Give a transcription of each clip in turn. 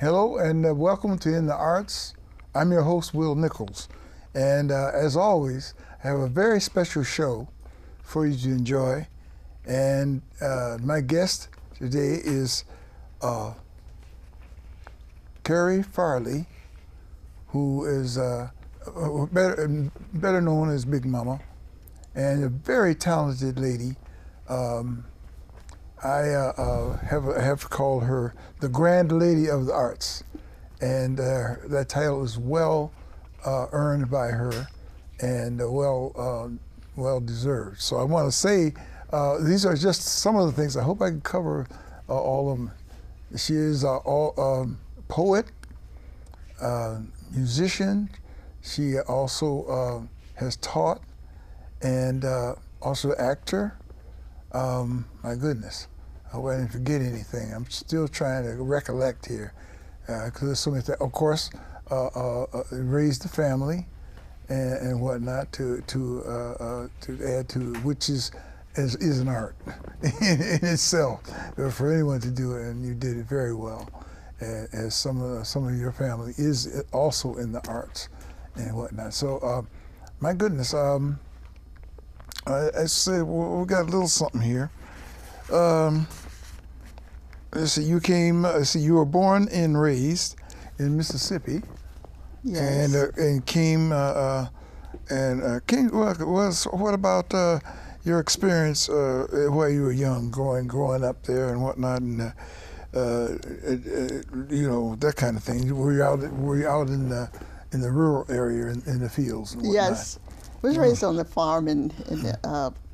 Hello and welcome to In the Arts. I'm your host, Will Nichols. And as always, I have a very special show for you to enjoy. And my guest today is Canny Farley, who is better known as Big Mama, and a very talented lady. I have called her the Grand Lady of the Arts, and that title is well earned by her and well deserved. So I want to say these are just some of the things. I hope I can cover all of them. She is a poet, musician. She also has taught, and also actor. My goodness, I hope I didn't forget anything. I'm still trying to recollect here, because there's so many things. Of course, raised the family and whatnot to add to, which is an art in itself for anyone to do it, and you did it very well. As some of your family is also in the arts and whatnot. So, my goodness. I said, well, we got a little something here. Let's see, you were born and raised in Mississippi. Yes. And came, what about your experience while you were young, growing up there and whatnot, and you know, that kind of thing? Were you out in the rural area, in the fields and whatnot? Yes. I was raised on the farm in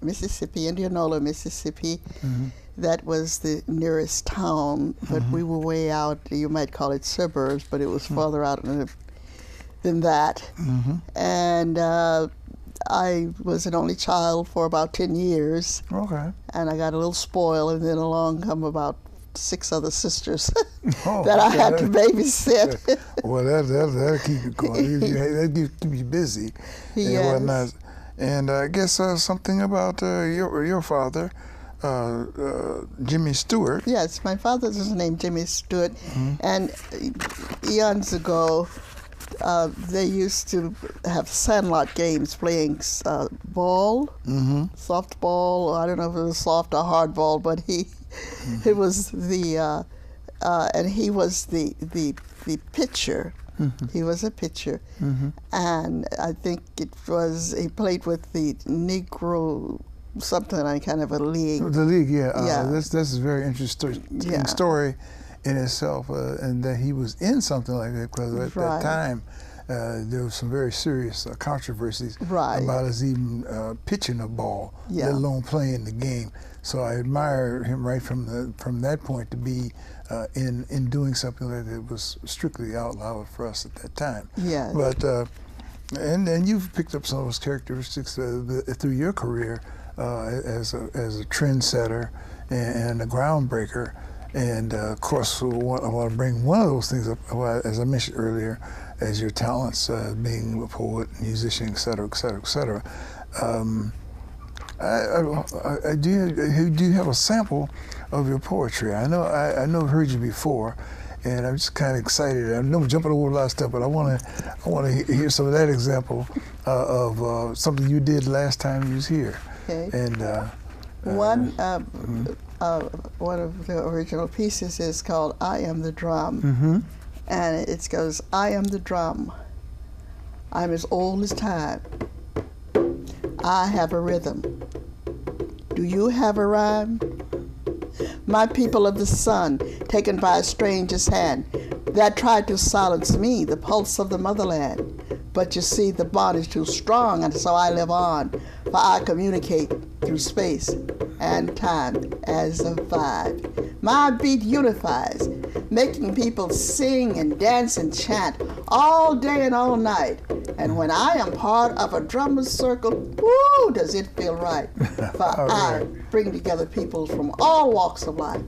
Mississippi, Indianola, Mississippi. Mm-hmm. That was the nearest town, but we were way out. You might call it suburbs, but it was farther out than that. Mm-hmm. And I was an only child for about 10 years. Okay. And I got a little spoiled, and then along come about 6 other sisters that I had to babysit. Well, that'll keep you going. That'll keep you busy and whatnot. And I guess something about your father, Jimmy Stewart. Yes, my father's name Jimmy Stewart, and eons ago they used to have sandlot games, playing ball, softball. I don't know if it was soft or hard ball, but it was the and he was the pitcher. He was a pitcher, and I think he played with the Negro something like kind of a league. The league, yeah. That's a very interesting story in itself, and that he was in something like that, because at that time there was some very serious controversies about us even pitching a ball, let alone playing the game. So I admire him right from that point to be in doing something like that was strictly outlawed for us at that time. Yes. But and you've picked up some of those characteristics through your career as a trendsetter and a groundbreaker. And of course, I want to bring one of those things up, as I mentioned earlier, as your talents, being a poet, musician, et cetera, et cetera, et cetera. Do you have a sample of your poetry? I know I've heard you before, and I'm just kind of excited. I know I'm jumping over a lot of stuff, but I want to hear some of that example of something you did last time you was here. Okay. And one of the original pieces is called "I Am the Drum," and it goes, "I am the drum. I'm as old as time. I have a rhythm. Do you have a rhyme? My people of the sun, taken by a stranger's hand, that tried to silence me, the pulse of the motherland. But you see, the bond is too strong, and so I live on, for I communicate through space and time as a vibe. My beat unifies, making people sing and dance and chant all day and all night. And when I am part of a drummer's circle, woo, does it feel right. For I bring together people from all walks of life.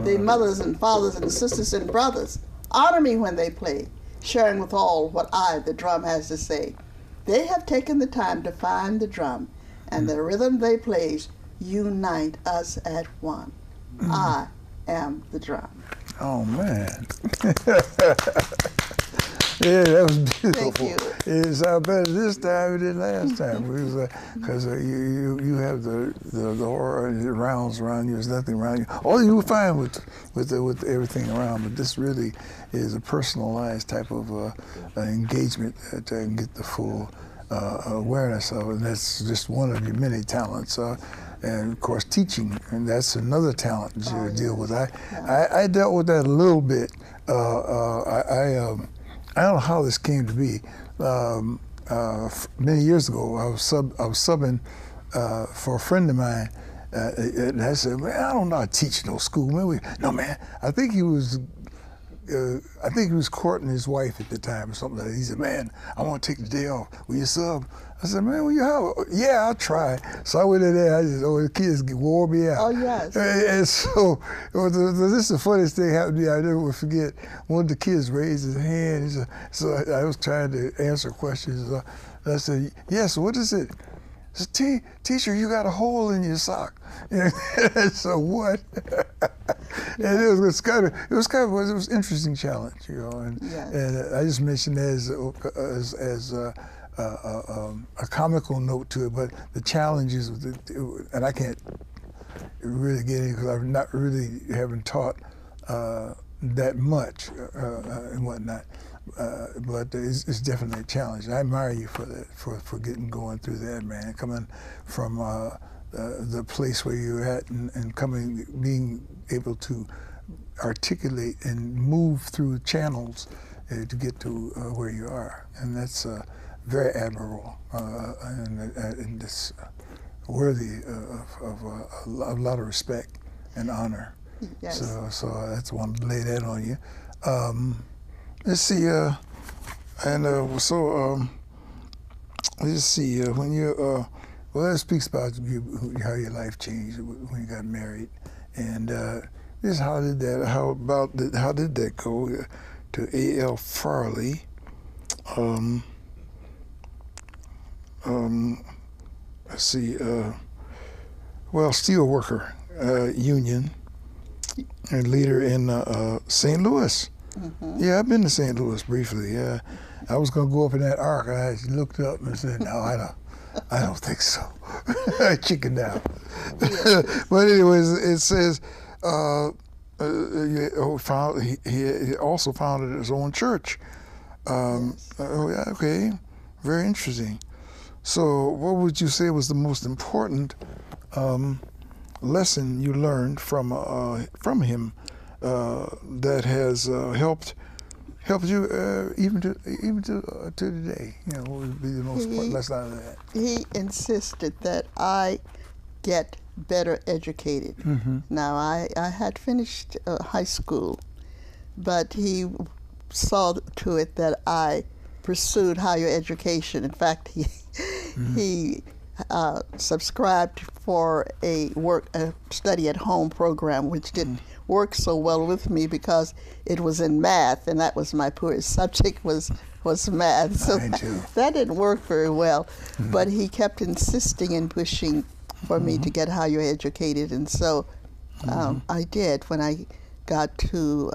The mothers and fathers and sisters and brothers honor me when they play, sharing with all what the drum, has to say. They have taken the time to find the drum, and the rhythm they play unite us at one. I am the drum. Oh, man. Yeah, that was beautiful. Thank you. It sounded better this time than it did last time. Because you have the aura and it rounds around you. There's nothing around you. All you will find with everything around, but this really is a personalized type of engagement that can get the full awareness of, and that's just one of your many talents. And of course, teaching, and that's another talent that you deal with. I dealt with that a little bit. I don't know how this came to be. Many years ago, I was subbing for a friend of mine, and I said, "Man, I don't know how to teach no school, man." No, man. I think he was courting his wife at the time or something like that. He said, "Man, I want to take the day off. Will you sub?" I said, "Man, will you help?" "Yeah, I'll try." So I went in there. I just, the kids wore me out. Oh, yes. And so this is the funniest thing happened to me. I never will forget. One of the kids raised his hand. He said, so I was trying to answer questions. I said, "Yes, what is it?" I said, "Teacher, you got a hole in your sock." So what? And it was an interesting challenge, you know. And, yes. and I just mentioned that as a comical note to it, but the challenges, and I can't really get in because I'm not really haven't taught that much and whatnot. But it's definitely a challenge. I admire you for that, for going through that, man. Coming from the place where you're at and being able to articulate and move through channels to get to where you are, and that's very admirable and it's worthy of a lot of respect and honor. Yes. So that's one to lay that on you. Let's see, let's see, when you, well, that speaks about how your life changed when you got married, and just how did that go to A.L. Farley? Let's see, well, steelworker union and leader in St. Louis. Mm-hmm. Yeah, I've been to St. Louis briefly. Yeah, I was going to go up in that ark. I looked up and said, "No, I don't think so." I chickened out. But anyways, it says he also founded his own church. Yes. Oh yeah, okay, very interesting. So, what would you say was the most important lesson you learned from him that has helped you even to today? You know, what would be the most important lesson out of that? He insisted that I get better educated. Mm-hmm. Now, I had finished high school, but he saw to it that I pursued higher education. In fact, he subscribed for a study at home program, which didn't work so well with me because it was in math, and that was my poorest subject was math. So that didn't work very well. Mm-hmm. But he kept insisting and pushing for me to get higher educated, and so I did. When I got to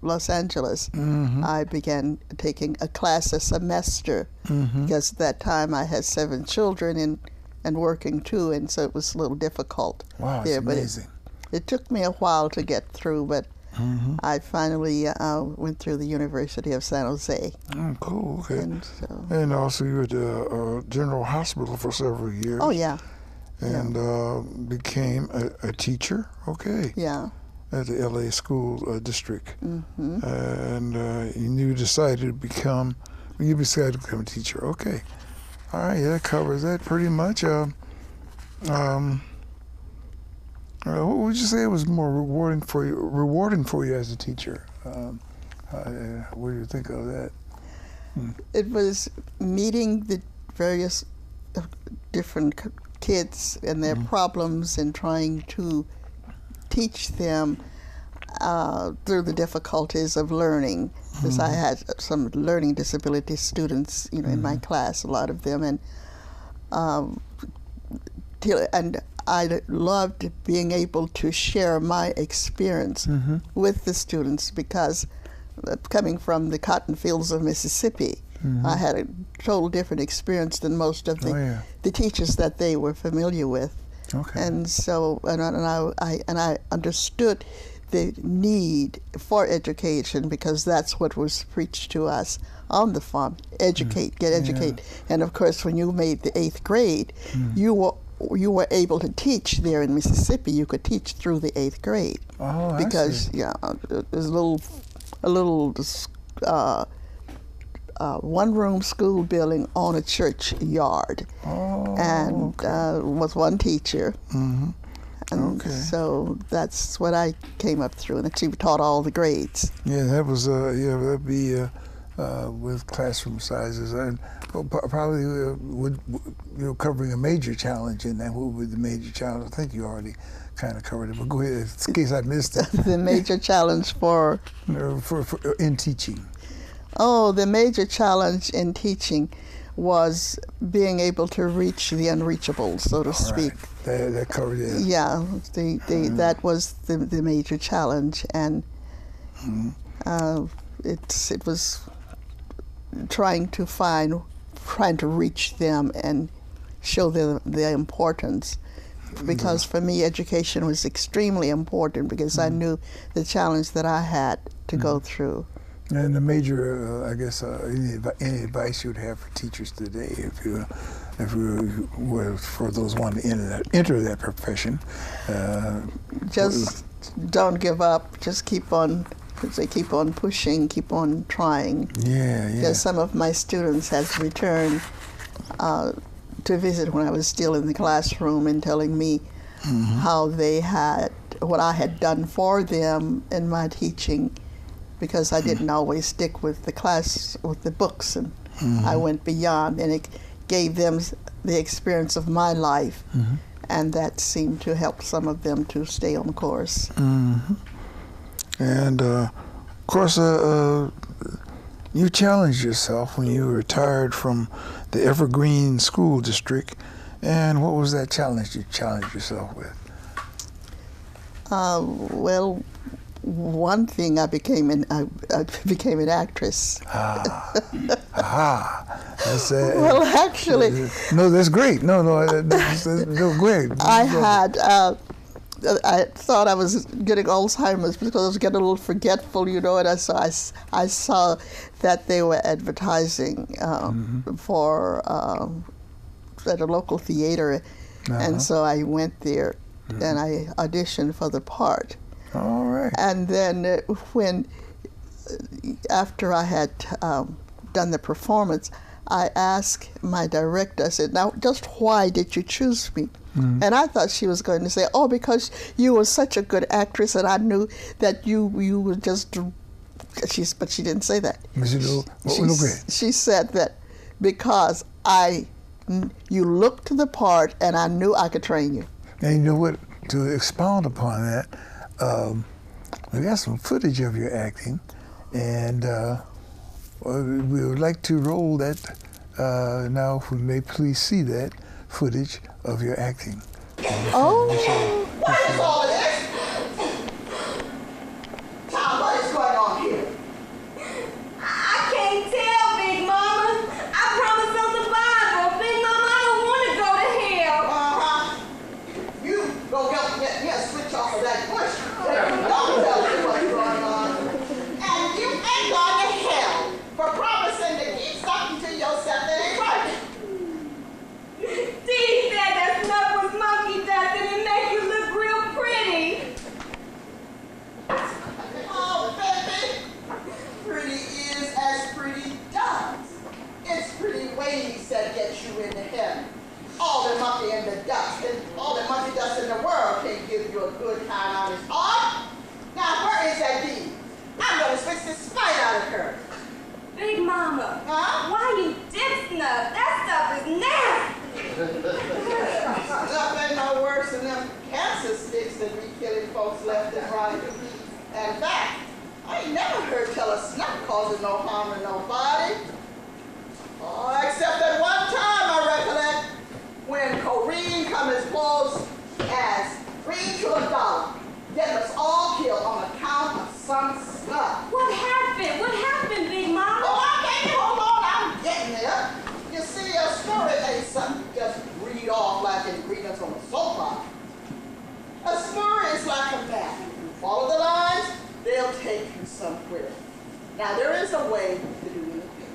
Los Angeles, I began taking a class a semester because at that time I had 7 children and working too, and so it was a little difficult. Wow, there. it's amazing. But it took me a while to get through, but I finally went through the University of San Jose. Oh, cool, okay. And also you were at the General Hospital for several years. Oh, yeah. And became a teacher, okay. Yeah. At the LA School District. And you decided to become a teacher, okay. All right, that covers that pretty much. What would you say was more rewarding for you as a teacher? What do you think of that? It was meeting the various different kids and their problems and trying to teach them through the difficulties of learning, because I had some learning disability students, in my class, a lot of them, and I loved being able to share my experience with the students, because coming from the cotton fields of Mississippi, I had a total different experience than most of the teachers that they were familiar with. Okay. And so, I understood the need for education, because that's what was preached to us on the farm: educate, get educated. And of course, when you made the 8th grade, you were able to teach there in Mississippi. You could teach through the 8th grade, because there's a little one-room school building on a church yard, and with one teacher. And so that's what I came up through, and she taught all the grades. Yeah, that was that'd be with classroom sizes, and probably covering a major challenge in that. What would the major challenge? I think you already kind of covered it, but go ahead in case I missed it. The major challenge for in teaching. Oh, the major challenge in teaching was being able to reach the unreachable, so to speak. That covered it. Yeah, that was the major challenge, and it was trying to reach them and show them the importance. Because for me, education was extremely important, because I knew the challenge that I had to go through. And the major, I guess, any advice you would have for teachers today, if you were for those wanting to enter that profession? Just don't give up. Just keep on pushing, keep on trying. Yeah. Because some of my students had returned to visit when I was still in the classroom, and telling me how what I had done for them in my teaching, because I didn't always stick with the books, and I went beyond, and it gave them the experience of my life, and that seemed to help some of them to stay on course. And of course, you challenged yourself when you retired from the Evergreen School District, and what was that challenge you challenged yourself with? Well, one thing, I became an actress. Well, actually, no, that's great. No, that's great. I thought I was getting Alzheimer's because I was getting a little forgetful, and I saw that they were advertising for at a local theater, and so I went there and I auditioned for the part. All right. And then after I had done the performance, I asked my director, I said, "Now, just why did you choose me?" And I thought she was going to say, "Oh, because you were such a good actress, and I knew that you were just." But she didn't say that. She said that because you looked the part, and I knew I could train you. And you know what? To expound upon that, we got some footage of your acting, and we would like to roll that now. If we may please see that footage of your acting. Oh. What is all this? Tom, what is going on here? I can't tell, Big Mama. I promised on the Bible. Big Mama, I don't want to go to hell. You go help me switch off of that bush. Don't tell me what's going on. And you ain't going to hell for promising to keep something to yourself that ain't right. Dee said that snuff was monkey dust and it make you look real pretty. Oh, baby. Pretty is as pretty does. It's pretty ways that get you into heaven. All the monkey and the dust, and all the monkey dust in the world can't give you a good, kind, honest heart. Now, where is that Dee? I'm going to switch the spite out of her. Big Mama, Huh? why you dip snuff? That stuff is nasty. Snuff ain't no worse than them cancer sticks that be killing folks left and right. In fact, I ain't never heard tell a snuff causing no harm to nobody. Oh, except that one time I recollect when Corrine come as close $1, get us all killed on account of some snub. What happened? What happened, Big Mama? Oh, I can't hold on, I'm getting there. You see, a story ain't something you just read off like ingredients on a soap opera. A story is like a map. If you follow the lines, they'll take you somewhere. Now, there is a way to do anything.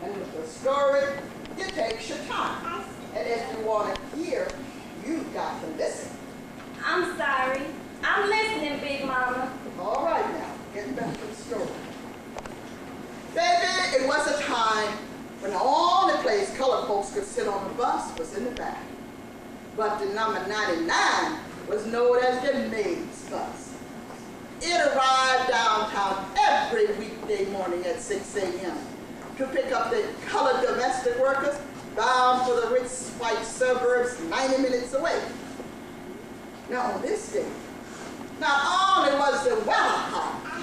And with the story, it takes your time. And if you want to hear, you've got to listen. I'm sorry. I'm listening, Big Mama. All right now, getting back to the story. Baby, it was a time when the only place colored folks could sit on the bus was in the back. But the number 99 was known as the maid's bus. It arrived downtown every weekday morning at 6 a.m. to pick up the colored domestic workers bound for the rich white suburbs 90 minutes away. Now on this day, not only was the weather hot,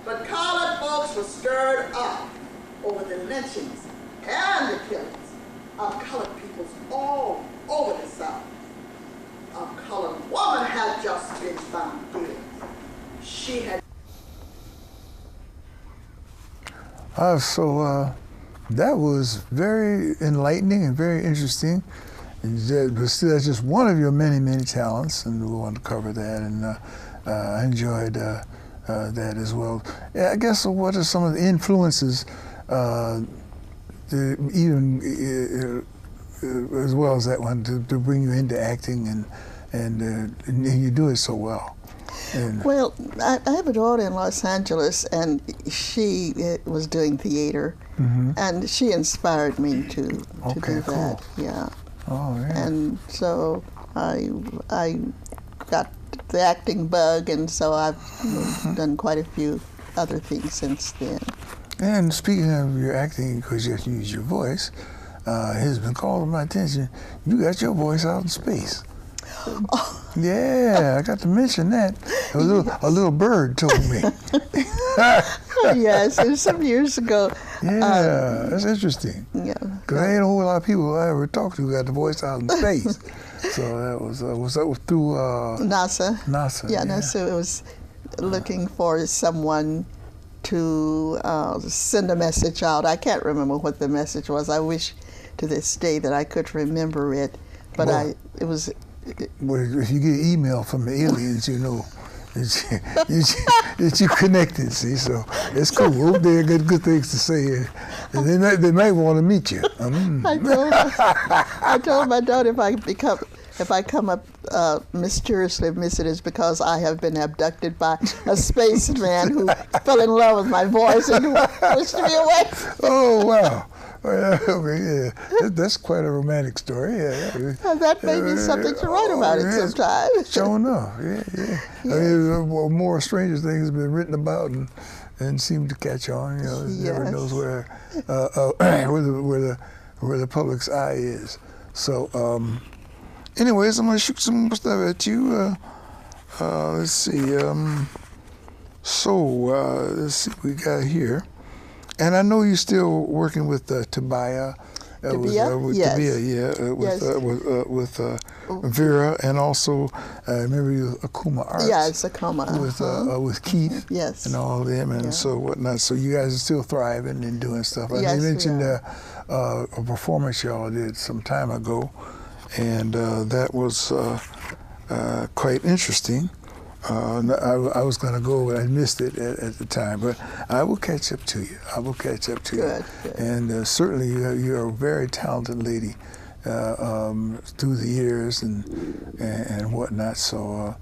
but colored folks were stirred up over the lynchings and the killings of colored peoples all over the South. A colored woman had just been found dead. She had... That was very enlightening and very interesting. But still, that's just one of your many, many talents, and we wanted to cover that, and I enjoyed that as well. Yeah, I guess what are some of the influences, even as well as that one, to bring you into acting, and you do it so well? Well, I have a daughter in Los Angeles, and she was doing theater, and she inspired me to do that. Cool. Yeah. Oh, yeah. And so I got the acting bug, and so I've done quite a few other things since then. And speaking of your acting, because you have to use your voice, it has been calling my attention. You got your voice out in space. Oh. Yeah, I got to mention that. A little bird told me. Yes, it was some years ago. Yeah, that's interesting. Yeah. Because there ain't a whole lot of people I ever talked to who got the voice out in space. So that was through NASA. NASA. Yeah, NASA was looking for someone to send a message out. I can't remember what the message was. I wish to this day that I could remember it. But Well, if you get email from the aliens, you know that you connected. See, so it's cool. Hope they got good things to say, and they might want to meet you. I told my daughter if I come up mysteriously missing, it's because I have been abducted by a spaceman who fell in love with my voice and who pushed me away. Oh, wow. Okay, yeah. That's quite a romantic story. Yeah. That may be something to write about it sometime. Sure enough, yeah. I mean, more stranger things have been written about and seem to catch on. You know, never knows where the public's eye is. So, anyways, I'm gonna shoot some more stuff at you. Let's see. Let's see what we got here. And I know you're still working with Tobiah. Yes. With Vera, and also remember you Akuma Arts. Yeah, it's Akuma. With Keith. Yes. And all of them and so whatnot. So you guys are still thriving and doing stuff. And Yes, you mentioned we a performance y'all did some time ago, and that was quite interesting. I was going to go, but I missed it at the time. But I will catch up to you. Good. And certainly you're a very talented lady through the years and whatnot. So,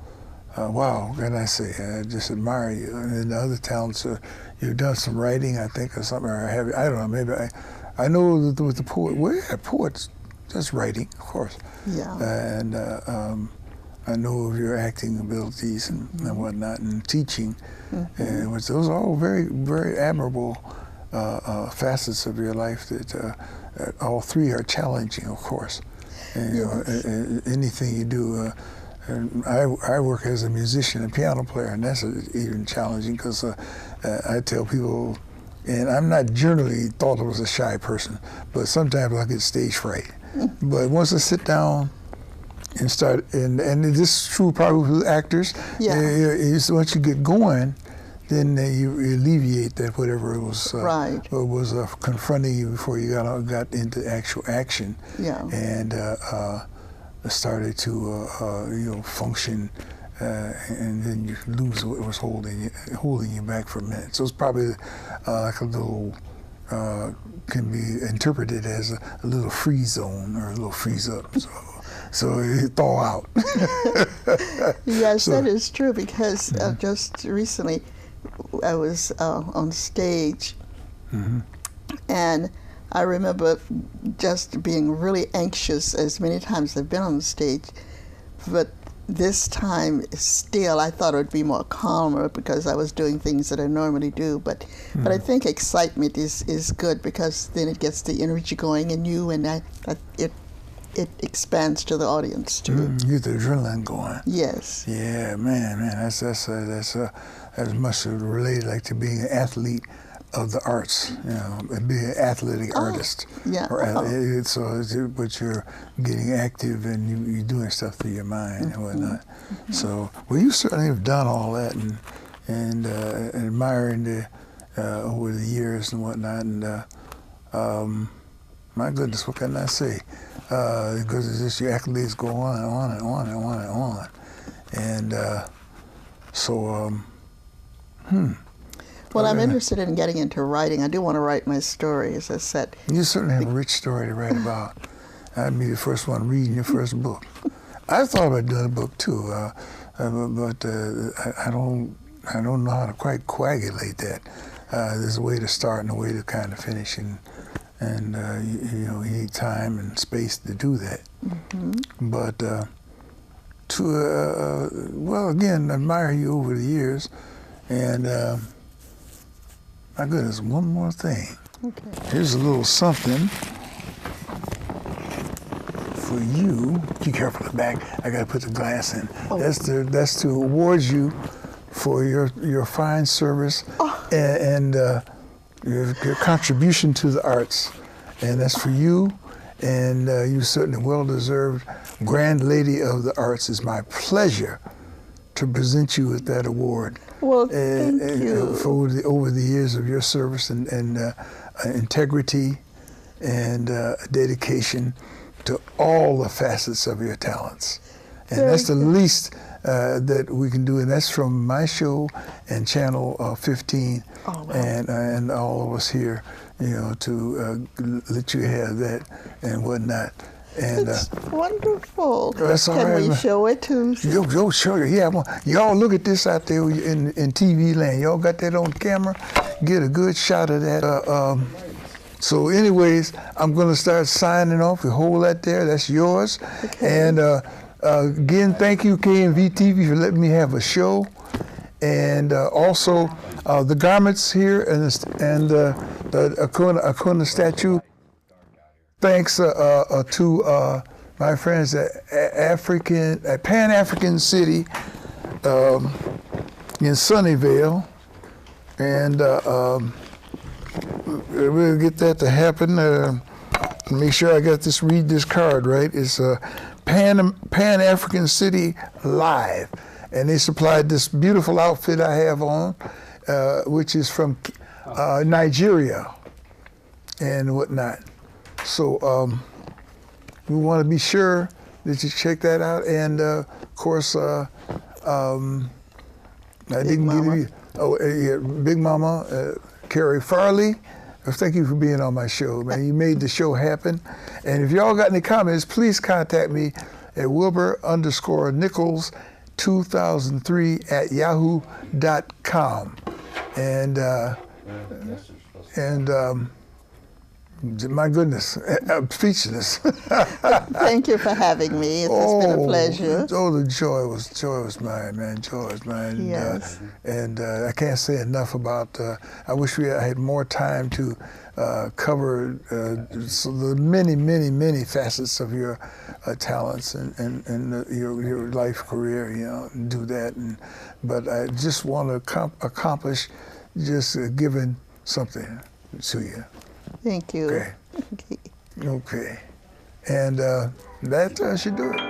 wow, what can I say? I just admire you. And the other talents, you've done some writing, I think, or something. Or have you, I don't know, maybe I know that with the poet, poets, that's writing, of course. Yeah. And I know of your acting abilities and whatnot, and teaching, and those are all very, very admirable facets of your life. That all three are challenging, of course. And you know, anything you do. And I work as a musician and piano player, and that's even challenging because I tell people, and I'm not generally thought of as a shy person, but sometimes I get stage fright. But once I sit down and start, and this is true probably with actors. Yeah. Once you get going, then you alleviate that whatever it was Right. was confronting you before you got into actual action. Yeah. And started to function, and then you lose what was holding you back for a minute. So it's probably like a little. Can be interpreted as a little freeze zone or a little freeze up. So it thaw out. Yes, that is true, because just recently I was on stage, and I remember just being really anxious as many times I've been on the stage, but this time still I thought it would be more calmer because I was doing things that I normally do, but I think excitement is good, because then it gets the energy going in you, and it expands to the audience too. You get the adrenaline going. Yes. Yeah, man, that's much related like to being an athlete of the arts, and being an athletic artist. Yeah. But you're getting active and you're doing stuff through your mind and whatnot. So, well, you certainly have done all that and admiring the over the years and whatnot. And my goodness, what can I say? Because it's just your accolades go on and on and on and on and on. And Well, I'm interested in getting into writing. I do want to write my story, as I said. You certainly have a rich story to write about. I'd be the first one reading your first book. I thought about doing a book too, but I don't know how to quite coagulate that. There's a way to start and a way to kind of finish, and you need time and space to do that. But well, again, admire you over the years, and my goodness, one more thing. Okay. Here's a little something for you. Be careful of the back. I got to put the glass in. Oh. That's to award you for your fine service and your contribution to the arts. And that's for you. And you certainly well-deserved Grand Lady of the Arts. It's my pleasure to present you with that award. Well, thank you. For over the years of your service and integrity and dedication to all the facets of your talents. And that's the least that we can do, and that's from my show and Channel 15, and all of us here, to let you have that and whatnot. And it's wonderful. That's all right. Can we show it too? Yo, show you. Yeah, y'all look at this out there in TV land. Y'all got that on camera? Get a good shot of that. So anyways, I'm going to start signing off. You hold that there. That's yours. Okay. And again, thank you, KMVT, for letting me have a show. And also, the garments here and the Acuna statue. Thanks to my friends at Pan-African City in Sunnyvale, and we'll get that to happen. Make sure I read this card right. It's Pan-African City Live, and they supplied this beautiful outfit I have on, which is from Nigeria and whatnot. So we want to be sure that you check that out. And of course, I didn't give you. Big Mama, Canny Farley. Thank you for being on my show, man. You made the show happen. And if y'all got any comments, please contact me at wilbur_Nichols2003@yahoo.com. And my goodness, I'm speechless. Thank you for having me. It's been a pleasure. The joy was mine, man. Joy was mine. Yes. And I can't say enough about. I wish I had more time to cover the many facets of your talents and your life career. And do that. But I just want to accomplish just giving something to you. Thank you. Okay. And that should do it.